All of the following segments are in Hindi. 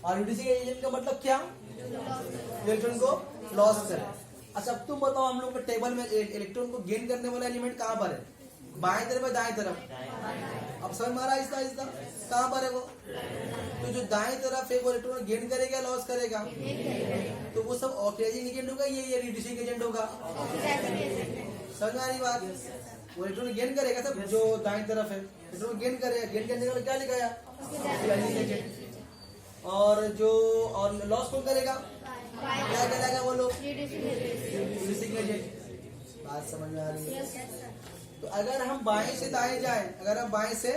और रिड्यूसिंग एजेंट का मतलब क्या, इलेक्ट्रॉन को लॉस करे। अच्छा अब तुम बताओ, हम लोग के टेबल में इलेक्ट्रॉन को गेन करने वाला एलिमेंट कहाँ पर है, बाएं तरफ है दाएं तरफ, अब समझ में आ रहा है आहिस्ता आहिस्ता कहाँ पर है वो। तो जो दाएं तरफ है वो इलेक्ट्रॉन गेन करेगा लॉस करेगा, तो वो सब ऑक्सीडाइजिंग एजेंट होगा, ये रिड्यूसिंग एजेंट होगा। समझ में आ रही बात, वो इलेक्ट्रॉन गेन करेगा सब, जो दाएं तरफ है इलेक्ट्रॉन गेन करेगा, गेन करने का क्या लिखा है ऑक्सीडाइजिंग एजेंट, और जो और लॉस कौन करेगा, क्या कहलाएगा वो लोग, रिड्यूसिंग एजेंट। बात समझ में आ रही है। तो अगर हम बाएं से दाएं जाएं, अगर हम बाएं से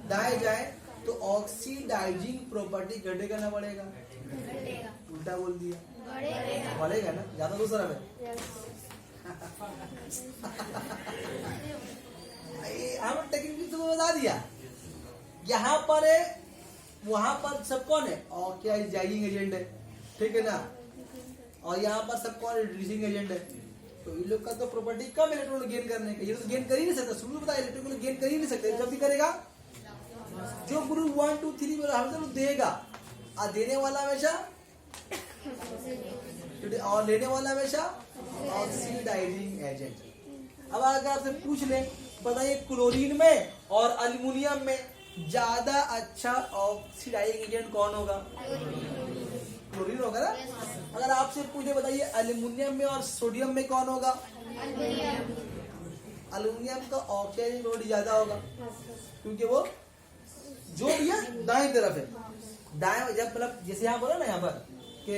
दाएं जाएं तो ऑक्सीडाइजिंग प्रॉपर्टी घटेगा ना बढ़ेगा, उल्टा बोल दिया, बढ़ेगा ना, ज्यादा दूसरा में हम टेक्निक तो बता दिया, यहाँ पर है वहां पर सब कौन है ऑक्सीडाइजिंग एजेंट है, ठीक है ना, और यहाँ पर सब कौन रिड्यूसिंग एजेंट है। तो इन लोग का तो प्रॉपर्टी कम इलेक्ट्रॉन गेन करने का, ये तो गेन कर ही नहीं सकता, शुरू में बताया इलेक्ट्रॉन गेन कर ही नहीं सकते, जब भी करेगा जो गुरु 1 2 3 हमेशा देगा, और देने वाला हमेशा और लेने वाला हमेशा ऑक्सीडाइजिंग एजेंट। अब अगर आपसे पूछ ले बताइए क्लोरीन में और अल्युमिनियम में ज्यादा अच्छा ऑक्सीडाइजिंग एजेंट कौन होगा, क्लोरीन होगा ना। अगर आपसे पूछे बताइए एल्यूमिनियम में और सोडियम में कौन होगा, एल्यूमिनियम का ऑक्सीडाइजिंग प्रॉपर्टी ज्यादा होगा, क्योंकि वो जो भी है दाएं तरफ है, दाएं जब मतलब जैसे यहाँ बोला ना, यहाँ पर कि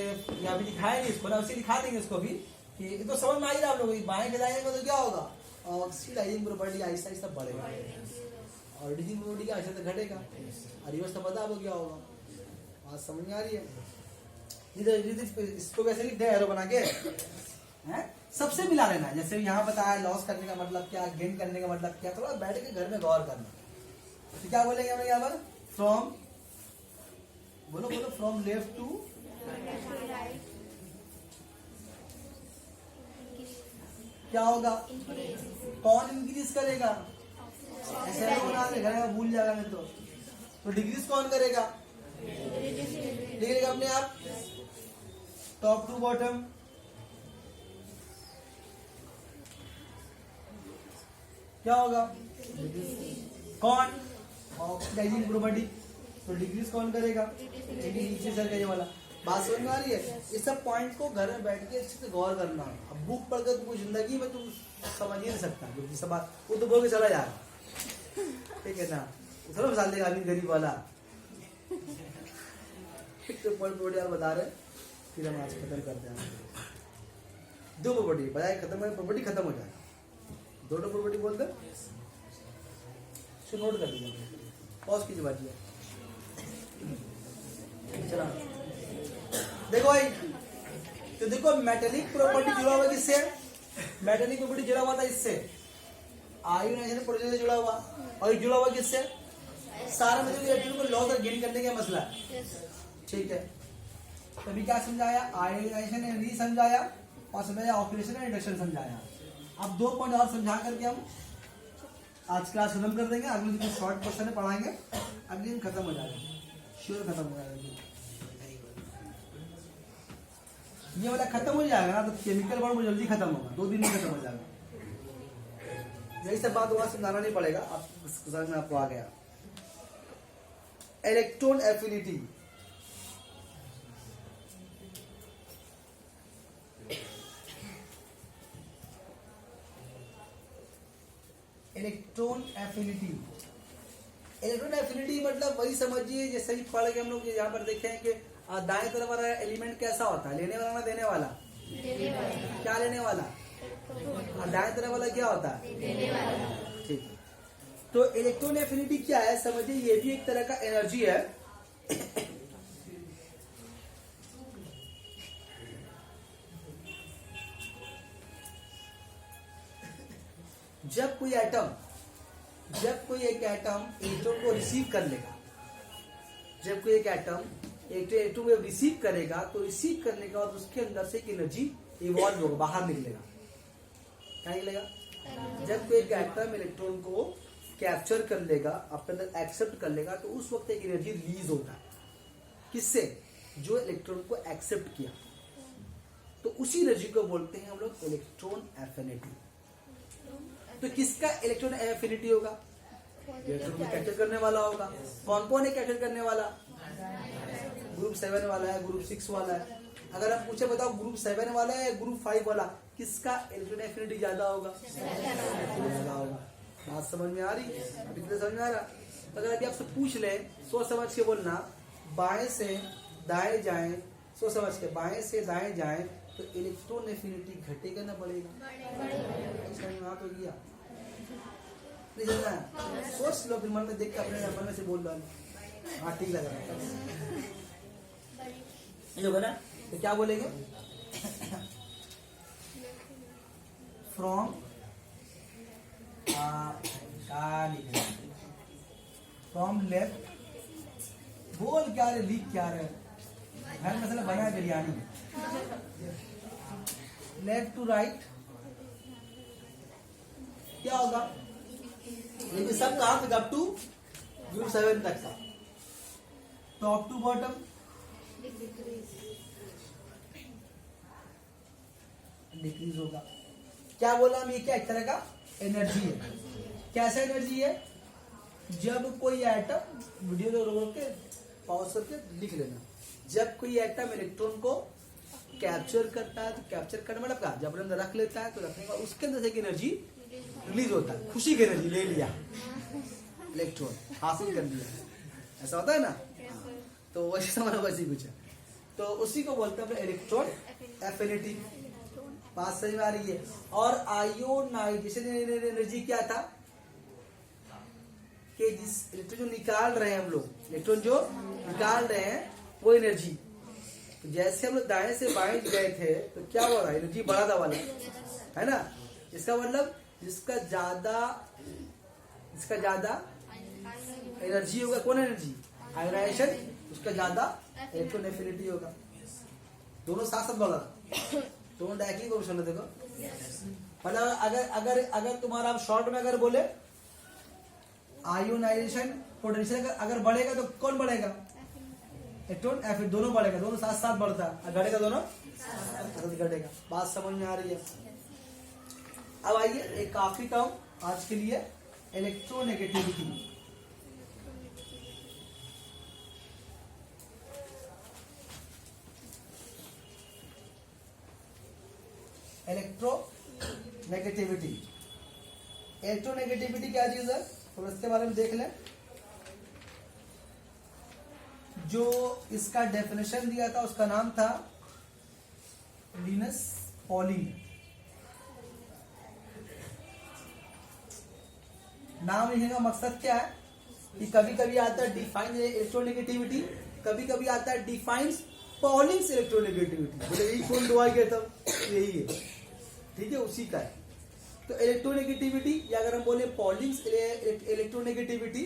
यहाँ भी दिखाया नहीं इसको ना, उसे दिखा देंगे इसको भी कि तो समझ में आ ही रहा आप लोग, बाएं के जाएंगे तो क्या होगा, ऑक्सीडाइजिंग प्रॉपर्टी आहिस्ता आहिस्ता बढ़ेगा और रिड्यूसिंग प्रॉपर्टी आहिस्ता आहिस्ता घटेगा, और रिवर्स तो पता आपको क्या होगा। बात समझ में आ रही है। इसको वैसे लिख दे एरो बना के हैं, सबसे मिला लेना, जैसे यहाँ बताया लॉस करने का मतलब क्या, गेन करने का मतलब क्या, थोड़ा बैठ के घर में गौर करना। तो क्या बोलेंगे हम यहाँ पर, फ्रॉम बोलो बोलो, फ्रॉम लेफ्ट टू क्या होगा, कौन इंक्रीज करेगा, ऐसे बना के घर में भूल जाएगा नहीं तो डिक्रीज कौन करेगा, लिखेगा अपने आप टॉप टू बॉटम, क्या होगा, कौन ऑक्सीडाइजिंग प्रॉपर्टी, तो डिक्रीज कौन करेगा, नीचे सर ये वाला। बात समझ में आ रही है। इस सब पॉइंट को घर में बैठ के अच्छे से गौर करना। अब बुक पढ़कर तुम जिंदगी में तुम समझ ही नहीं सकता, क्योंकि सब बात वो तो बोल के चला यार, ठीक है ना, थोड़ा फंसा देगा आदमी गरीब वाला। तो पॉइंट यार बता रहे, फिर हम आज खत्म करते हैं। दो प्रॉपर्टी बजाय खत्म हो, प्रॉपर्टी खत्म हो जाए, दोनों प्रॉपर्टी बोल दे, नोट कर लीजिए, पॉज कीजिए बात। चला देखो भाई, तो देखो मेटेलिक प्रॉपर्टी जुड़ा हुआ किससे, मेटेलिक प्रॉपर्टी जुड़ा हुआ था इससे, आयोनाइजेशन प्रोसेस से जुड़ा हुआ, और जुड़ा हुआ किससे, सारा मेटेरियल को लॉस और गेन करने का मसला, ठीक है। तभी क्या समझाया, आयोनाइजेशन एंड री समझाया, और समझाया ऑक्सीडेशन एंड रिडक्शन समझाया। अब 2 पॉइंट और समझा करके हम आज क्लास खत्म कर देंगे। अगले दिन शॉर्ट क्वेश्चन में पढ़ाएंगे, अगले दिन खत्म हो जाएगा, श्योर खत्म हो जाएगा। ये वाला खत्म हो जाएगा ना, तो केमिकल बॉन्ड जल्दी खत्म होगा, 2 दिन में खत्म हो जाएगा। यही सब बात वहां समझाना नहीं पड़ेगा, आप समझ में आपको आ गया। Electron affinity, electron affinity, electron affinity मतलब वही समझिए जैसे ही पढ़ के हम लोग यहाँ पर देखे हैं कि दाएं तरफ वाला एलिमेंट कैसा होता है, लेने वाला ना देने वाला, क्या लेने वाला, और दाएं तरफ वाला क्या होता है, देने वाला, ठीक। तो इलेक्ट्रॉन एफिनिटी क्या है समझिए, ये भी एक तरह का एनर्जी है। जब कोई एक एटम इलेक्ट्रॉन को रिसीव कर लेगा, जब कोई एक एटम इलेक्ट्रॉन को रिसीव करेगा, तो रिसीव करने के बाद उसके अंदर से एक एनर्जी इवॉल्व होगा, बाहर निकलेगा। क्या निकलेगा, जब कोई एक एटम इलेक्ट्रॉन को कैप्चर कर लेगा, अपने अंदर एक्सेप्ट कर लेगा, तो उस वक्त एक एनर्जी रिलीज होता है। किससे, जो इलेक्ट्रॉन को एक्सेप्ट किया, तो उसी एनर्जी को बोलते हैं हम लोग इलेक्ट्रॉन एफिनिटी। तो किसका इलेक्ट्रॉन एफिनिटी होगा? इलेक्ट्रॉन को कैप्चर करने वाला होगा। कौन कौन है कैप्चर करने वाला? ग्रुप 7 वाला है, ग्रुप 6 वाला है। अगर हम पूछे बताओ ग्रुप 7 वाला है, ग्रुप 5 वाला, किसका इलेक्ट्रॉन एफिनिटी ज्यादा होगा? ज्यादा होगा। बात समझ में आ रही है? अभी तो समझ में आ रहा? अगर अभी आपसे पूछ ले, सोच समझ के बोलना, बाएं से दाएं जाएं, सोच समझ के बाएं से दाएं जाएं, तो इलेक्ट्रॉन एफिनिटी घटेगा ना बढ़ेगा? समझ में आ तो गया? नहीं समझ में? सोच लो, फिर मन में देख के अपने मन में से बोल लो। हाँ ठीक लग रहा है, ये होगा ना? तो क्या बोलेंगे? फ्रॉम फ्रॉम लेफ्ट, बोल क्या रहे, लिख क्या रहे, घर में बना है बिरयानी। लेफ्ट टू राइट क्या होगा? लेकिन सब कहां तक? अप टू ग्रुप 7 तक का। टॉप टू बॉटम डिक्रीज होगा। क्या बोला हम? ये क्या एक तरह का एनर्जी है। कैसा एनर्जी है? जब कोई एटम, वीडियो रोक के पॉज करके लिख लेना, जब कोई एटम इलेक्ट्रॉन को कैप्चर करता है, तो कैप्चर करने मतलब क्या? जब अंदर रख लेता है, तो रखने का उसके अंदर से एक एनर्जी रिलीज होता है। खुशी की एनर्जी ले लिया, इलेक्ट्रॉन हासिल कर लिया, ऐसा होता है ना? तो वैसे समझ, वैसे कुछ है। तो उसी को बोलते हैं इलेक्ट्रॉन एफिनिटी। बात सही में आ रही है? और आयोनाइजेशन एनर्जी क्या था? कि जिस इलेक्ट्रॉन जो निकाल रहे हैं हम लोग, इलेक्ट्रॉन जो निकाल रहे हैं वो एनर्जी, तो जैसे हम लोग दाएं से बाएं गए थे, तो क्या हो रहा है? एनर्जी बढ़ा था वाला, है ना? इसका मतलब जिसका ज्यादा एनर्जी होगा, कौन एनर्जी? आयोनाइजेशन, उसका ज्यादा इलेक्ट्रॉन एफिनिटी होगा। दोनों साथ साथ बोला, दोनों डायरेक्टली को सुन। देखो मतलब अगर तुम्हारा शॉर्ट में अगर बोले आयोनाइजेशन पोटेंशियल अगर बढ़ेगा, तो कौन बढ़ेगा? इलेक्ट्रॉन एफिनिटी, दोनों बढ़ेगा, दोनों साथ साथ बढ़ता है, घटेगा दोनों घटेगा। बात समझ में आ रही है? अब आइए एक काफी कम आज के लिए, इलेक्ट्रोनेगेटिविटी। इलेक्ट्रोनेगेटिविटी, इलेक्ट्रोनेगेटिविटी क्या चीज है? तो इसके बारे में देख लें। जो इसका डेफिनेशन दिया था उसका नाम था लिनस पॉलिंग। नाम लिखने का मकसद क्या है? कि कभी कभी आता है डिफाइन इलेक्ट्रोनेगेटिविटी, कभी कभी आता है डिफाइंस पॉलिंग्स इलेक्ट्रोनेगेटिविटी। बोले यही कौन दो आ गया तब? यही है, ठीक है, उसी का है। तो इलेक्ट्रोनेगेटिविटी, या अगर हम बोले पॉलिंग्स इलेक्ट्रोनेगेटिविटी,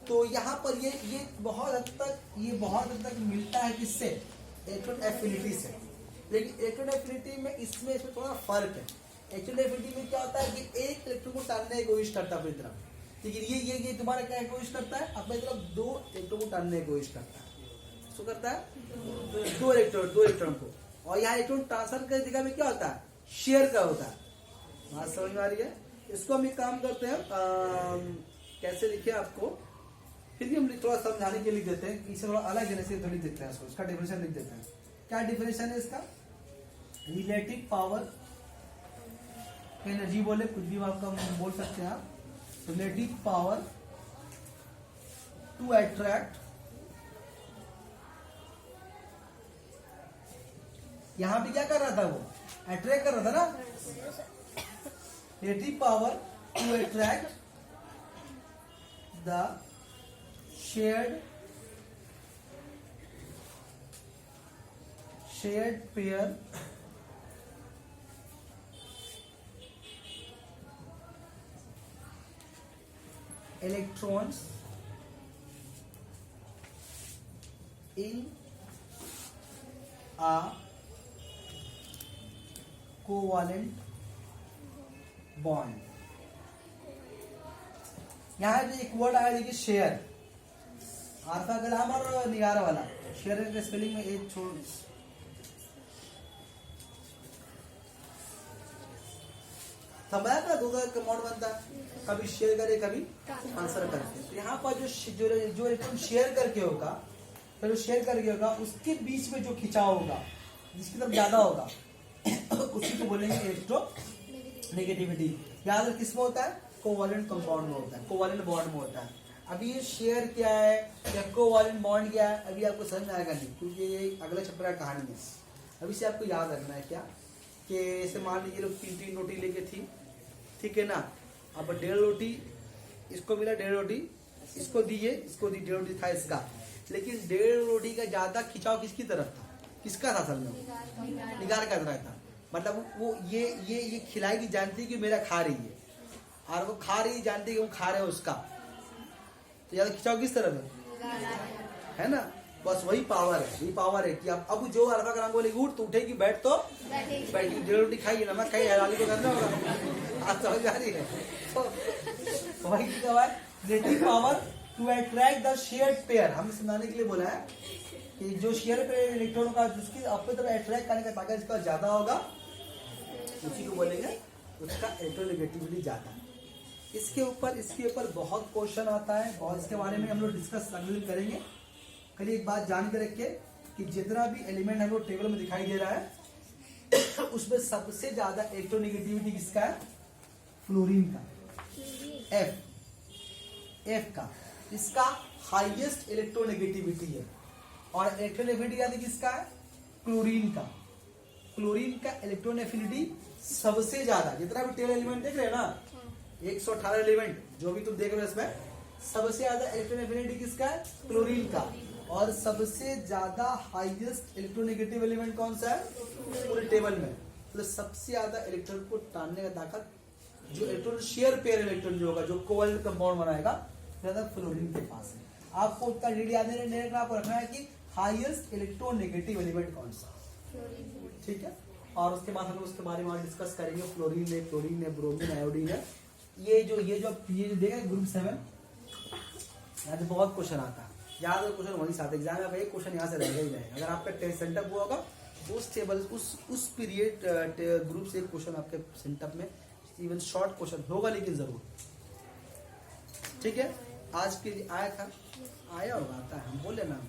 तो यहाँ पर ये बहुत हद तक मिलता है किससे? इलेक्ट्रॉन एफिनिटी से। लेकिन इलेक्ट्रॉन एफिनिटी में इसमें थोड़ा फर्क है। इलेक्ट्रॉन एफिनिटी में क्या होता है कि एक इलेक्ट्रॉन को टालने की कोशिश करता है अपनी तरफ, लेकिन ये तुम्हारा क्या कोशिश करता है? अपनी तरफ दो इलेक्ट्रॉन को टालने की कोशिश करता है। तो करता है दो इलेक्ट्रॉन को, और यहाँ इलेक्ट्रॉन ट्रांसफर करने की जगह में क्या होता है? शेयर का होता है। बात समझ में आ रही है? इसको हम एक काम करते हैं, कैसे लिखे आपको, फिर भी हम थोड़ा समझाने के लिए लिख देते हैं, इसे थोड़ा अलग जगह से लिख देते हैं, इसका डेफिनेशन लिख देते हैं। क्या डेफिनेशन है इसका? रिलेटिव पावर एनर्जी बोले, कुछ भी आपका बोल सकते हैं आप। रिलेटिव पावर टू अट्रैक्ट, यहां पे क्या कर रहा था? वो अट्रैक्ट कर रहा था ना। Relative power to attract the shared pair electrons in a covalent bond। यहां जो एक वर्ड आया देखिए, शेयर, आल्फा ग्राम और निगारा वाला, शेयर के स्पेलिंग में एच छोड़, समझा था दो का मोड बनता है, कभी शेयर करे कभी ट्रांसफर करके। तो यहाँ पर जो इलेक्ट्रॉन शेयर करके होगा, तो जो शेयर करके होगा उसके बीच में जो खिंचाव होगा, जिसकी तरफ ज्यादा होगा उसी को बोलेंगे इलेक्ट्रोनेगेटिविटी। याद रख किसमें होता है? कोवैलेंट कंपाउंड में होता है, कोवैलेंट बॉन्ड में होता है। अभी ये शेयर क्या है या कोवैलेंट बॉन्ड क्या है अभी आपको समझ में आएगा नहीं, क्योंकि ये अगला चैप्टर का कहानी है। अभी से आपको याद रखना है क्या कि ऐसे मान लीजिए लोग 3 रोटी लेके थी, ठीक है ना। अब 1.5 रोटी इसको मिला, 1.5 रोटी इसको दिए, इसको दी 1.5 रोटी था इसका, लेकिन 1.5 रोटी का ज्यादा खिंचाव किसकी तरफ था? किसका था असल में? निगार का तरफ था। मतलब वो ये खिलाएगी जानती है कि मेरा खा रही है, और वो खा रही जानती है कि वो खा रहे हो उसका, तो ज्यादा खिंचाव किस तरफ है ना। बस वही पावर है, वही पावर है कि अब जो अल्फा का नाम बोलेगी उठ तो उठेगी, बैठ तो बैठेगी। 1.5 रोटी खाई, नमक खाई, हैरानी को करना होगा। आज समझ आ रही है? तो वही relative power to attract the shared pair. हम समझाने के लिए बोला है कि जो शेयर पेयर इलेक्ट्रॉन का जिसकी अपनी तरफ अट्रैक्ट करने का ताकत इसका ज्यादा होगा, उसी को बोलेंगे उसका इलेक्ट्रोनेगेटिविटी ज्यादा। इसके ऊपर बहुत क्वेश्चन आता है, बहुत इसके बारे में हम लोग डिस्कस अगले दिन करेंगे। कल एक बात जान के रखिए कि जितना भी एलिमेंट है वो टेबल में दिखाई दे रहा है उसमें सबसे ज्यादा इलेक्ट्रोनेगेटिविटी किसका है? फ्लोरीन का, एफ का, इसका हाईएस्ट इलेक्ट्रोनेगेटिविटी है। और इलेक्ट्रोनेगेटिविटी याद किसका है? क्लोरीन का। क्लोरीन का इलेक्ट्रोनेगेटिविटी सबसे ज्यादा, जितना भी टेबल एलिमेंट देख रहे हैं ना 118 एलिमेंट जो भी तुम देख रहे हो इसमें सबसे ज्यादा इलेक्ट्रोनेगेटिविटी किसका है? क्लोरीन का। और सबसे ज्यादा हाईएस्ट इलेक्ट्रोनेगेटिव एलिमेंट कौन सा है पूरे टेबल में? तो सबसे ज्यादा इलेक्ट्रॉन को टानने का ताकत जो इलेक्ट्रॉन शेयर पेयर इलेक्ट्रॉन जो होगा, जो कोवैलेंट कंपाउंड बनाएगा, ज्यादा फ्लोरीन के पास है। आपको उतना डेट याद नहीं, आपको रखना है कि हाईएस्ट इलेक्ट्रोनेगेटिव एलिमेंट कौन सा, ठीक है। और उसके बाद हम उसके बारे में डिस्कस करेंगे। फ्लोरीन है, क्लोरीन है, ब्रोमीन, आयोडीन है। ये जो देखा ग्रुप 7, यहाँ से बहुत क्वेश्चन आता है, ज्यादा क्वेश्चन वहीं साथ एग्जाम में एक क्वेश्चन यहाँ से रहेगा ही रहेगा। अगर आपका टेस्ट सेंटअप हुआ होगा उस टेबल उस पीरियड ग्रुप से एक क्वेश्चन आपके सेंटअप में इवन शॉर्ट क्वेश्चन होगा, लेकिन जरूर, ठीक है। आज के लिए आया होगा, आता है, हम बोले ना,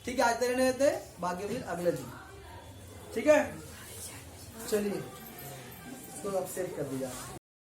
ठीक है। आज तक रहने देते, बाकी फिर अगले दिन, ठीक है। चलिए इसको अब सेव कर दिया।